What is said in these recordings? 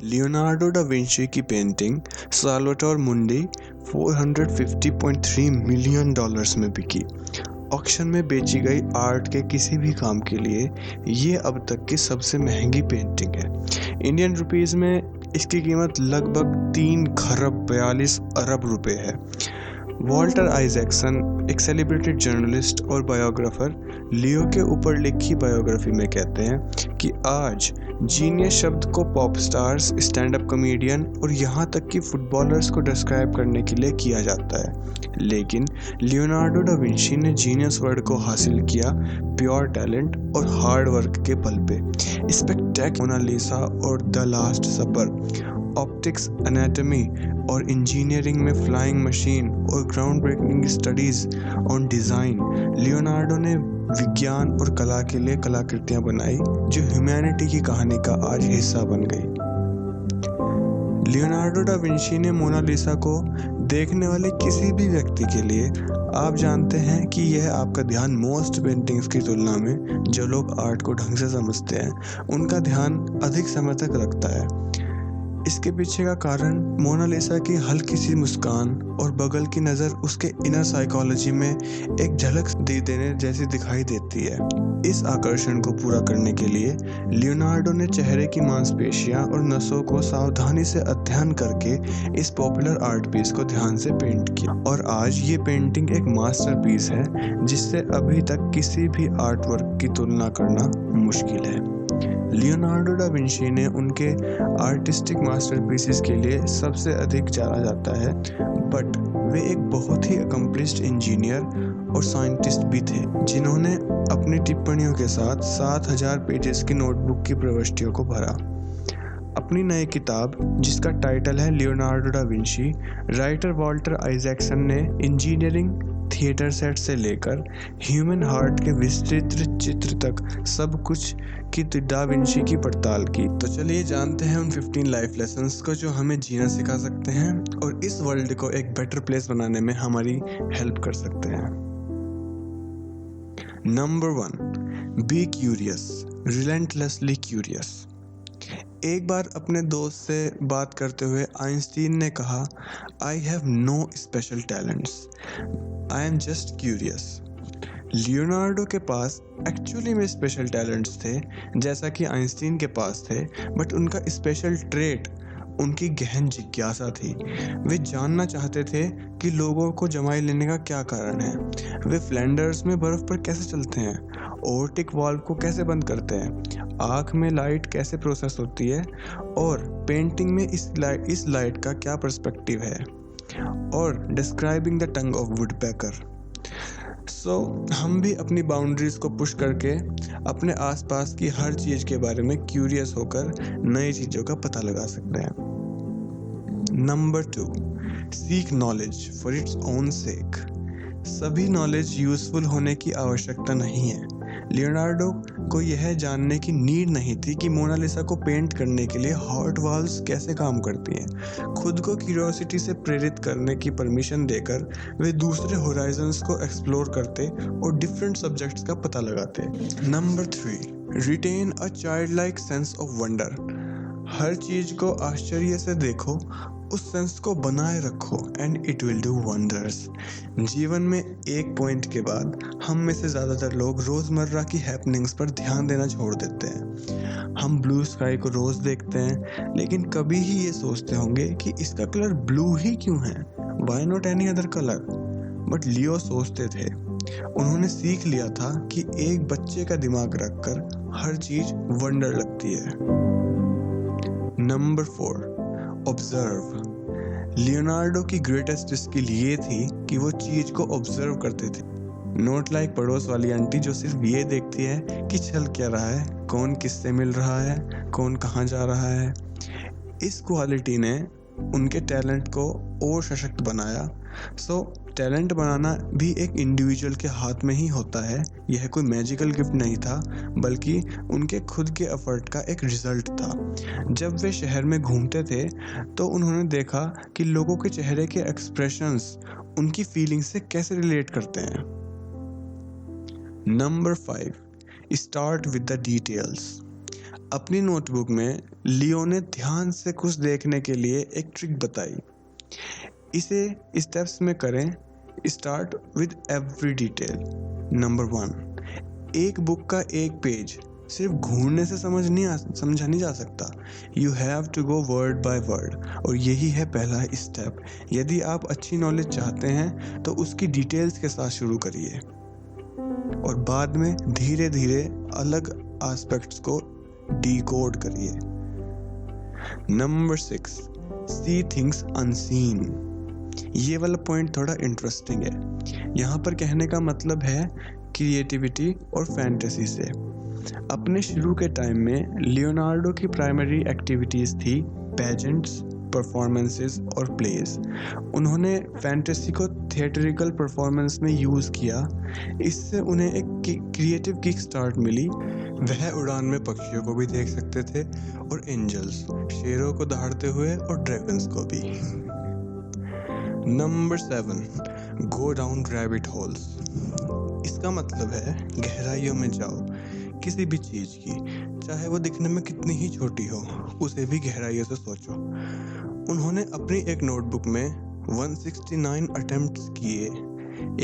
Leonardo da Vinci की painting Salvatore मुंडी 450.3 million dollars में बिकी। ऑक्शन में बेची गई आर्ट के किसी भी काम के लिए ये अब तक की सबसे महंगी पेंटिंग है। इंडियन रुपीस में इसकी कीमत लगभग 3 खरब 42 अरब रुपए है। वॉल्टर आइजैक्सन, एक सेलिब्रेटेड जर्नलिस्ट और बायोग्राफर, लियो के ऊपर लिखी बायोग्राफी में कहते हैं कि आज जीनियस शब्द को pop stars, stand up comedian और यहाँ तक कि फुटबॉलर्स को डिस्क्राइब करने के लिए किया जाता है, लेकिन लियोनार्डो डा विंची ने जीनियस वर्ड को हासिल किया प्योर टैलेंट और हार्ड वर्क के बल पे। स्पेक्टेक्युलर मोनालिसा और the last supper, optics, anatomy और इंजीनियरिंग में फ्लाइंग मशीन और groundbreaking studies on design, Leonardo ने विज्ञान और कला के लिए कलाकृतियां बनाई जो ह्यूमैनिटी की कहानी का आज हिस्सा बन गई। लियोनार्डो डा विंची ने मोनालिसा को देखने वाले किसी भी व्यक्ति के लिए आप जानते हैं कि यह आपका ध्यान मोस्ट पेंटिंग्स की तुलना में जो लोग आर्ट को ढंग से समझते हैं उनका ध्यान अधिक समय तक रखता है। इसके पीछे का कारण मोनालिसा की हल्की सी मुस्कान और बगल की नज़र उसके इनर साइकोलॉजी में एक झलक दे देने जैसी दिखाई देती है। इस आकर्षण को पूरा करने के लिए लियोनार्डो ने चेहरे की मांसपेशियां और नसों को सावधानी से अध्ययन करके इस पॉपुलर आर्ट पीस को ध्यान से पेंट किया और आज ये पेंटिंग एक मास्टरपीस है जिससे अभी तक किसी भी आर्ट वर्क की तुलना करना मुश्किल है। लियोनार्डो डा विंची ने उनके आर्टिस्टिक मास्टरपीसेस के लिए सबसे अधिक जाना जाता है, बट वे एक बहुत ही अकम्प्लिश्ड इंजीनियर और साइंटिस्ट भी थे जिन्होंने अपनी टिप्पणियों के साथ 7000 पेजेस की नोटबुक की प्रविष्टियों को भरा। अपनी नई किताब जिसका टाइटल है Leonardo da Vinci, writer Walter Isaacson ने इंजीनियरिंग, थिएटर सेट से लेकर ह्यूमन हार्ट के विस्तृत चित्र तक सब कुछ की डा विंची की पड़ताल की। तो चलिए जानते हैं उन 15 लाइफ लेसन्स को जो हमें जीना सिखा सकते हैं और इस वर्ल्ड को एक बेटर प्लेस बनाने में हमारी हेल्प कर सकते हैं। Number 1, be curious, relentlessly curious. एक बार अपने दोस्त से बात करते हुए आइंस्टीन ने कहा, I have no special talents, I am just curious. Leonardo के पास एक्चुअली में स्पेशल टैलेंट्स थे जैसा कि आइंस्टीन के पास थे, बट उनका स्पेशल ट्रेट उनकी गहन जिज्ञासा थी। वे जानना चाहते थे कि लोगों को जमाई लेने का क्या कारण है, वे फ्लैंडर्स में बर्फ पर कैसे चलते हैं, ओर्टिक वाल्व को कैसे बंद करते हैं, आँख में लाइट कैसे प्रोसेस होती है और पेंटिंग में इस लाइट का क्या पर्सपेक्टिव है, और describing the tongue of woodpecker. हम भी अपनी बाउंड्रीज को पुश करके अपने आसपास की हर चीज के बारे में क्यूरियस होकर नई चीजों का पता लगा सकते हैं। Number 2, seek knowledge for its own सेक। सभी नॉलेज यूजफुल होने की आवश्यकता नहीं है। लियोनार्डो को यह जानने की नीड नहीं थी कि मोनालिसा को पेंट करने के लिए हार्ट वाल्व्स कैसे काम करती हैं। खुद को क्यूरियोसिटी से प्रेरित करने की परमिशन देकर वे दूसरे होराइजन्स को एक्सप्लोर करते और डिफरेंट सब्जेक्ट्स का पता लगाते। Number 3, retain a child like sense of wonder. हर चीज को आश्चर्य से देखो, उस सेंस को बनाए रखो and it will do wonders. जीवन में एक पॉइंट के बाद हम में से ज़्यादातर लोग रोज़मर्रा की हैपनिंग्स पर ध्यान देना छोड़ देते हैं। हम ब्लू स्काई को रोज़ देखते हैं, लेकिन कभी ही ये सोचते होंगे कि इसका कलर ब्लू ही क्यों है, why not any other colour. But Leo सोचते थे। उन्होंने सीख लिया था कि एक बच्चे का दिमाग रखकर हर चीज़ वंडर लगती है। Number 4, observe. लियोनार्डो की ग्रेटेस्ट स्किल ये थी कि वो चीज को ऑब्जर्व करते थे। नोट लाइक पड़ोस वाली आंटी जो सिर्फ ये देखती है कि चल क्या रहा है, कौन किससे मिल रहा है, कौन कहाँ जा रहा है। इस क्वालिटी ने उनके टैलेंट को और सशक्त बनाया। टैलेंट बनाना भी एक इंडिविजुअल के हाथ में ही होता है। यह कोई मैजिकल गिफ्ट नहीं था, बल्कि उनके खुद के एफर्ट का एक रिजल्ट था। जब वे शहर में घूमते थे तो उन्होंने देखा कि लोगों के चेहरे के एक्सप्रेशंस उनकी फीलिंग्स से कैसे रिलेट करते हैं। Number 5, start with the details. अपनी नोटबुक में लियो ने ध्यान से कुछ देखने के लिए एक ट्रिक बताई। इसे स्टेप्स में करें। Start with every detail. Number 1, एक बुक का एक पेज सिर्फ घूरने से समझा नहीं जा सकता। You have to go word by word, और यही है पहला स्टेप। यदि आप अच्छी नॉलेज चाहते हैं तो उसकी डिटेल्स के साथ शुरू करिए और बाद में धीरे धीरे अलग एस्पेक्ट्स को डिकोड करिए। Number 6, see things unseen. ये वाला पॉइंट थोड़ा इंटरेस्टिंग है। यहाँ पर कहने का मतलब है क्रिएटिविटी और फैंटेसी से। अपने शुरू के टाइम में लियोनार्डो की प्राइमरी एक्टिविटीज़ थी पेजेंट्स, परफॉर्मेंसेस और प्लेस। उन्होंने फैंटेसी को थिएट्रिकल परफॉर्मेंस में यूज़ किया। इससे उन्हें एक क्रिएटिव किक स्टार्ट मिली। वह उड़ान में पक्षियों को भी देख सकते थे और एंजल्स, शेरों को दहाड़ते हुए और ड्रैगन्स को भी। Number 7, go down rabbit holes. इसका मतलब है गहराइयों में जाओ। किसी भी चीज़ की, चाहे वो दिखने में कितनी ही छोटी हो, उसे भी गहराइयों से सोचो। उन्होंने अपनी एक नोटबुक में 169 अटेम्प्ट्स किए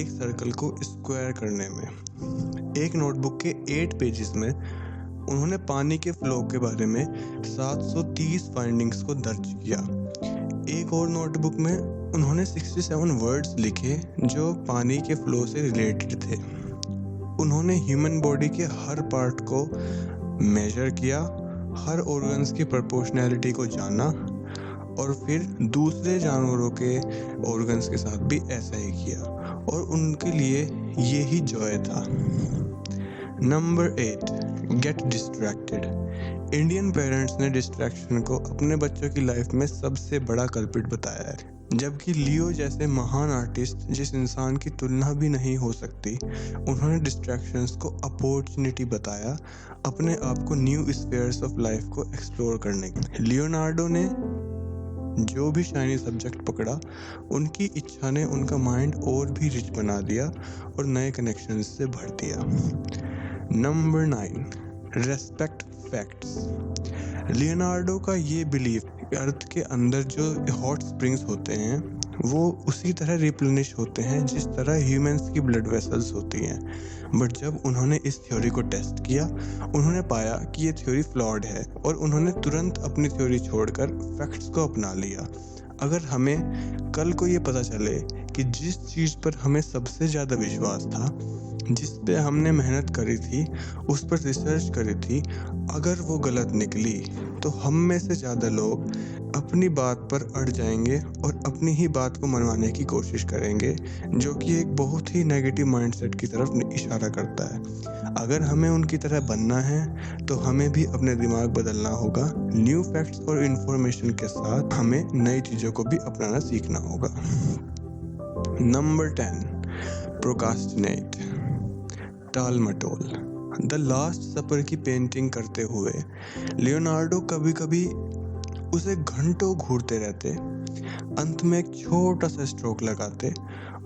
एक सर्कल को स्क्वायर करने में। एक नोटबुक के 8 पेजेस में उन्होंने पानी के फ्लो के बारे में 730 फाइंडिंग्स को दर्ज किया। एक और नोटबुक में उन्होंने 67 वर्ड्स लिखे जो पानी के फ्लो से रिलेटेड थे। उन्होंने ह्यूमन बॉडी के हर पार्ट को मेजर किया, हर ऑर्गन्स की प्रोपोर्शनैलिटी को जाना और फिर दूसरे जानवरों के ऑर्गन्स के साथ भी ऐसा ही किया, और उनके लिए ये ही जॉय था। Number 8, get distracted. Indian parents ने डिस्ट्रैक्शन को अपने बच्चों की लाइफ में सबसे बड़ा कल्प्रिट बताया है, जबकि लियो जैसे महान आर्टिस्ट जिस इंसान की तुलना भी नहीं हो सकती, उन्होंने डिस्ट्रैक्शंस को अपॉर्चुनिटी बताया अपने आप को न्यू स्फीयर्स ऑफ लाइफ को एक्सप्लोर करने की। लियोनार्डो ने जो भी शाइनी सब्जेक्ट पकड़ा, उनकी इच्छा ने उनका माइंड और भी रिच बना दिया और नए कनेक्शंस से भर दिया। Number 9, respect facts. लियोनार्डो का ये बिलीफ अर्थ के अंदर जो हॉट स्प्रिंग्स होते हैं वो उसी तरह रिप्लेनिश होते हैं जिस तरह ह्यूमंस की ब्लड वेसल्स होती हैं। बट जब उन्होंने इस थ्योरी को टेस्ट किया, उन्होंने पाया कि ये थ्योरी फ्लॉड है और उन्होंने तुरंत अपनी थ्योरी छोड़कर फैक्ट्स को अपना लिया। अगर हमें कल को ये पता चले कि जिस चीज़ पर हमें सबसे ज़्यादा विश्वास था, जिस पे हमने मेहनत करी थी, उस पर रिसर्च करी थी, अगर वो गलत निकली तो हम में से ज़्यादा लोग अपनी बात पर अड़ जाएंगे और अपनी ही बात को मनवाने की कोशिश करेंगे, जो कि एक बहुत ही नेगेटिव माइंडसेट की तरफ इशारा करता है। अगर हमें उनकी तरह बनना है तो हमें भी अपने दिमाग बदलना होगा। न्यू फैक्ट्स और इन्फॉर्मेशन के साथ हमें नई चीज़ों को भी अपनाना सीखना होगा। नंबर 10, प्रोकास्टिनेट, टाल मटोल। द लास्ट सपर की पेंटिंग करते हुए लियोनार्डो कभी कभी उसे घंटों घूरते रहते, अंत में एक छोटा सा स्ट्रोक लगाते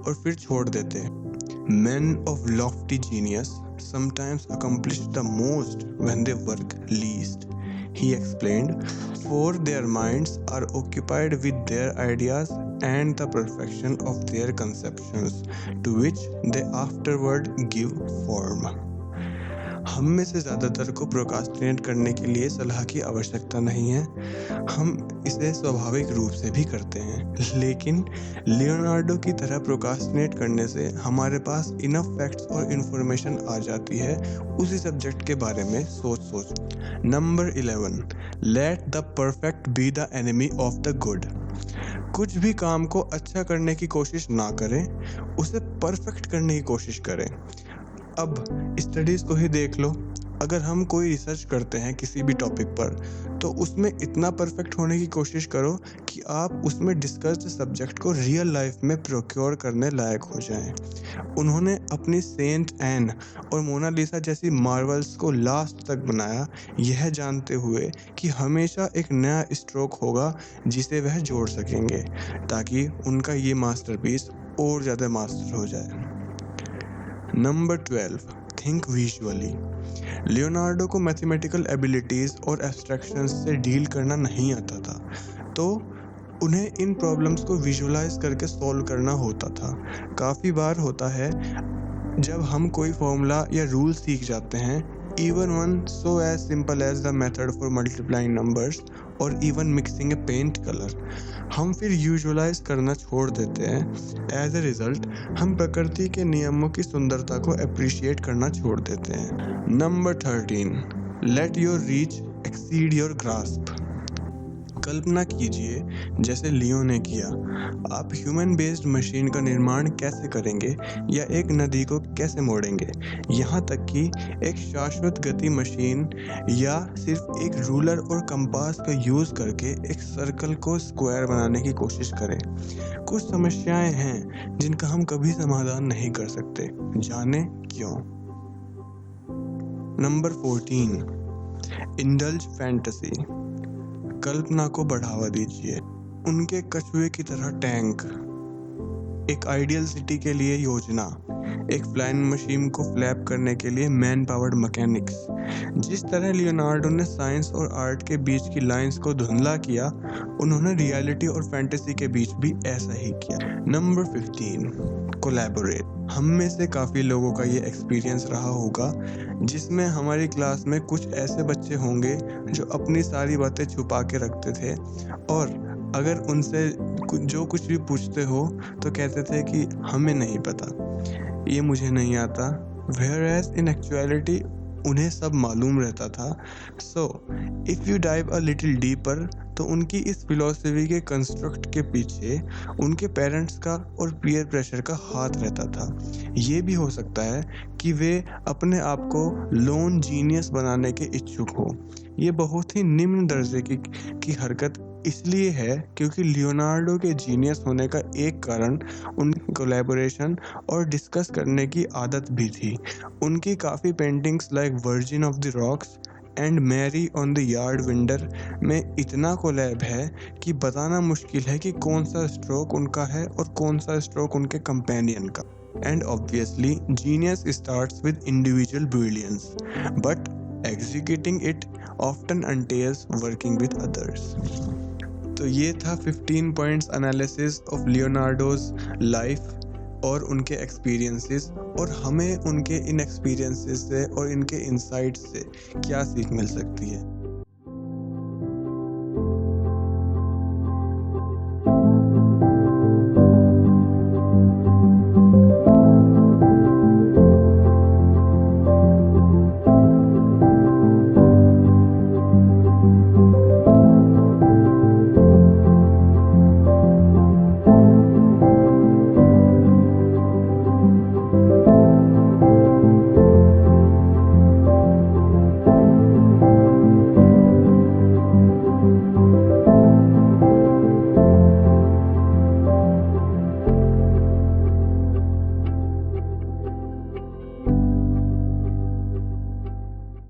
और फिर छोड़ देते। Men of lofty genius sometimes accomplish the most when they work least, he explained, for their minds are occupied with their ideas and the perfection of their conceptions, to which they afterward give form. हम में से ज़्यादातर को procrastinate करने के लिए सलाह की आवश्यकता नहीं है, हम इसे स्वाभाविक रूप से भी करते हैं। लेकिन लियोनार्डो की तरह प्रोकास्टिनेट करने से हमारे पास इनफ फैक्ट्स और इन्फॉर्मेशन आ जाती है उसी सब्जेक्ट के बारे में सोच। Number 11, let the perfect be the enemy of the good. कुछ भी काम को अच्छा करने की कोशिश ना करें, उसे परफेक्ट करने की कोशिश करें। अब स्टडीज़ को ही देख लो, अगर हम कोई रिसर्च करते हैं किसी भी टॉपिक पर, तो उसमें इतना परफेक्ट होने की कोशिश करो कि आप उसमें डिस्कस्ड सब्जेक्ट को रियल लाइफ में प्रोक्योर करने लायक हो जाएं। उन्होंने अपनी सेंट एन और मोनालिसा जैसी मार्वल्स को लास्ट तक बनाया, यह जानते हुए कि हमेशा एक नया स्ट्रोक होगा जिसे वह जोड़ सकेंगे, ताकि उनका ये मास्टरपीस और ज़्यादा मास्टर हो जाए। Number 12, think visually. लियोनार्डो को मैथमेटिकल एबिलिटीज़ और एब्स्ट्रैक्शंस से डील करना नहीं आता था, तो उन्हें इन प्रॉब्लम्स को विजुअलाइज करके सॉल्व करना होता था। काफ़ी बार होता है जब हम कोई फॉर्मूला या रूल सीख जाते हैं, even one so as simple as the method for multiplying numbers or even mixing a paint color, हम फिर यूजुअलाइज करना छोड़ देते हैं। एज ए रिजल्ट हम प्रकृति के नियमों की सुंदरता को अप्रिशिएट करना छोड़ देते हैं। Number 13, let your reach exceed your grasp. कल्पना कीजिए जैसे लियो ने किया, आप ह्यूमन बेस्ड मशीन का निर्माण कैसे करेंगे या एक नदी को कैसे मोड़ेंगे, यहाँ तक कि एक शाश्वत गति मशीन या सिर्फ एक रूलर और कंपास का यूज़ करके एक सर्कल को स्क्वायर बनाने की कोशिश करें। कुछ समस्याएं हैं जिनका हम कभी समाधान नहीं कर सकते, जाने क्यों। Number 14, indulge fantasy. कल्पना को बढ़ावा दीजिए। उनके कछुए की तरह टैंक, एक आइडियल सिटी के लिए योजना, एक फ्लाइंग मशीन को फ्लैप करने के लिए मैन पावर्ड मैकेनिक्स। जिस तरह लियोनार्डो ने साइंस और आर्ट के बीच की लाइंस को धुंधला किया, उन्होंने रियलिटी और फैंटेसी के बीच भी ऐसा ही किया। Number 15, collaborate. हम में से काफ़ी लोगों का ये एक्सपीरियंस रहा होगा जिसमें हमारी क्लास में कुछ ऐसे बच्चे होंगे जो अपनी सारी बातें छुपा के रखते थे और अगर उनसे जो कुछ भी पूछते हो तो कहते थे कि हमें नहीं पता, ये मुझे नहीं आता। whereas in actuality उन्हें सब मालूम रहता था। So if you dive a little deeper, तो उनकी इस फिलॉसफी के कंस्ट्रक्ट के पीछे उनके पेरेंट्स का और पीयर प्रेशर का हाथ रहता था। ये भी हो सकता है कि वे अपने आप को लोन जीनियस बनाने के इच्छुक हो। ये बहुत ही निम्न दर्जे की हरकत इसलिए है क्योंकि लियोनार्डो के जीनियस होने का एक कारण उनकी कोलैबोरेशन और डिस्कस करने की आदत भी थी। उनकी काफ़ी paintings like virgin of the rocks and Mary on the yard winder में इतना कोलैब है कि बताना मुश्किल है कि कौन सा स्ट्रोक उनका है और कौन सा स्ट्रोक उनके कंपेनियन का। And obviously genius starts with individual brilliance, but executing it often entails working with others. तो ये था 15 पॉइंट्स एनालिसिस ऑफ लियोनार्डोज लाइफ और उनके एक्सपीरियंसेस, और हमें उनके इन एक्सपीरियंसेस से और इनके इंसाइट्स से क्या सीख मिल सकती है।